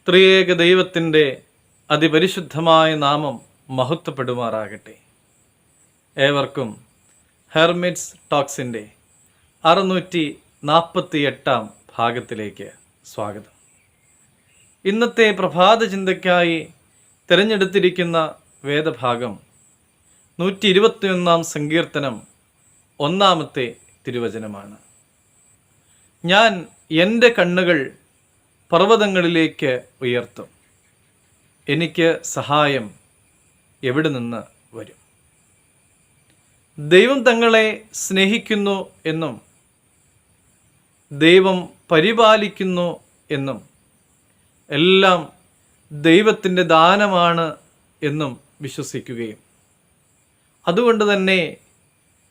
ത്രിയേക ദൈവത്തിൻ്റെ അതിപരിശുദ്ധമായ നാമം മഹത്വപ്പെടുമാറാകട്ടെ. ഏവർക്കും ഹെർമിറ്റ്സ് ടോക്സിൻ്റെ 648 ഭാഗത്തിലേക്ക് സ്വാഗതം. ഇന്നത്തെ പ്രഭാത ചിന്തയ്ക്കായി തിരഞ്ഞെടുത്തിരിക്കുന്ന വേദഭാഗം 121 സങ്കീർത്തനം 1 തിരുവചനമാണ്. ഞാൻ എൻ്റെ കണ്ണുകൾ പർവ്വതങ്ങളിലേക്ക് ഉയർത്തും, എനിക്ക് സഹായം എവിടെ നിന്ന് വരും? ദൈവം തങ്ങളെ സ്നേഹിക്കുന്നു എന്നും ദൈവം പരിപാലിക്കുന്നു എന്നും എല്ലാം ദൈവത്തിൻ്റെ ദാനമാണ് എന്നും വിശ്വസിക്കുകയും അതുകൊണ്ട് തന്നെ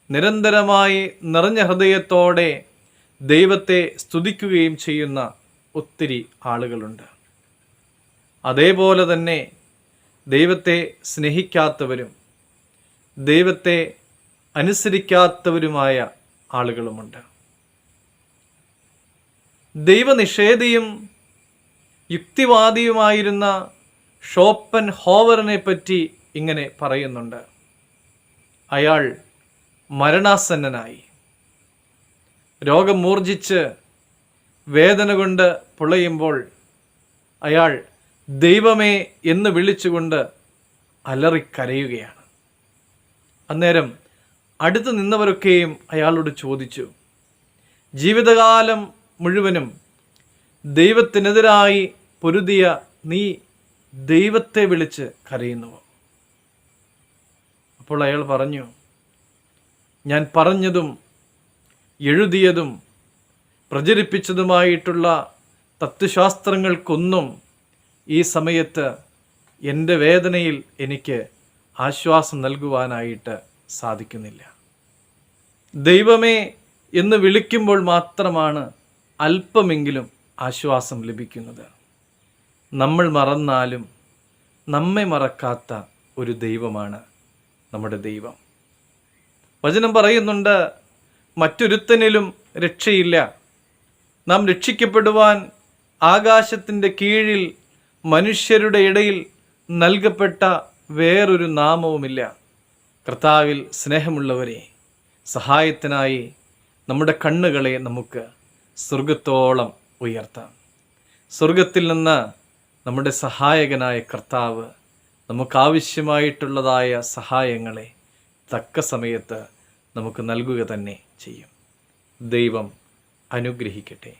നിരന്തരമായി നിറഞ്ഞ ഹൃദയത്തോടെ ദൈവത്തെ സ്തുതിക്കുകയും ചെയ്യുന്ന ഒത്തിരി ആളുകളുണ്ട്. അതേപോലെ തന്നെ ദൈവത്തെ സ്നേഹിക്കാത്തവരും ദൈവത്തെ അനുസരിക്കാത്തവരുമായ ആളുകളുമുണ്ട്. ദൈവനിഷേധിയും യുക്തിവാദിയുമായിരുന്ന ഷോപ്പൻ ഹോവറിനെ പറ്റി ഇങ്ങനെ പറയുന്നുണ്ട്. അയാൾ മരണാസന്നനായി, രോഗം മൂർജിച്ച് വേദന കൊണ്ട് പുളയുമ്പോൾ അയാൾ ദൈവമേ എന്ന് വിളിച്ചുകൊണ്ട് അലറിക്കരയുകയാണ്. അന്നേരം അടുത്ത് നിന്നവരൊക്കെയും അയാളോട് ചോദിച്ചു, ജീവിതകാലം മുഴുവനും ദൈവത്തിനെതിരായി പൊരുതിയ നീ ദൈവത്തെ വിളിച്ച് കരയുന്നുവോ? അപ്പോൾ അയാൾ പറഞ്ഞു, ഞാൻ പറഞ്ഞതും എഴുതിയതും പ്രചരിപ്പിച്ചതുമായിട്ടുള്ള തത്വശാസ്ത്രങ്ങൾക്കൊന്നും ഈ സമയത്ത് എൻ്റെ വേദനയിൽ എനിക്ക് ആശ്വാസം നൽകുവാനായിട്ട് സാധിക്കുന്നില്ല. ദൈവമേ എന്ന് വിളിക്കുമ്പോൾ മാത്രമാണ് അല്പമെങ്കിലും ആശ്വാസം ലഭിക്കുന്നത്. നമ്മൾ മറന്നാലും നമ്മെ മറക്കാത്ത ഒരു ദൈവമാണ് നമ്മുടെ ദൈവം. വചനം പറയുന്നുണ്ട്, മറ്റൊരുത്തനിലും രക്ഷയില്ല. നാം രക്ഷിക്കപ്പെടുവാൻ ആകാശത്തിൻ്റെ കീഴിൽ മനുഷ്യരുടെ ഇടയിൽ നൽകപ്പെട്ട വേറൊരു നാമവുമില്ല. കർത്താവിൽ സ്നേഹമുള്ളവരെ, സഹായത്തിനായി നമ്മുടെ കണ്ണുകളെ നമുക്ക് സ്വർഗത്തോളം ഉയർത്താം. സ്വർഗത്തിൽ നിന്ന് നമ്മുടെ സഹായകനായ കർത്താവ് നമുക്കാവശ്യമായിട്ടുള്ളതായ സഹായങ്ങളെ തക്ക സമയത്ത് നമുക്ക് നൽകുക തന്നെ ചെയ്യും. ദൈവം അനുഗ്രഹിക്കട്ടെ.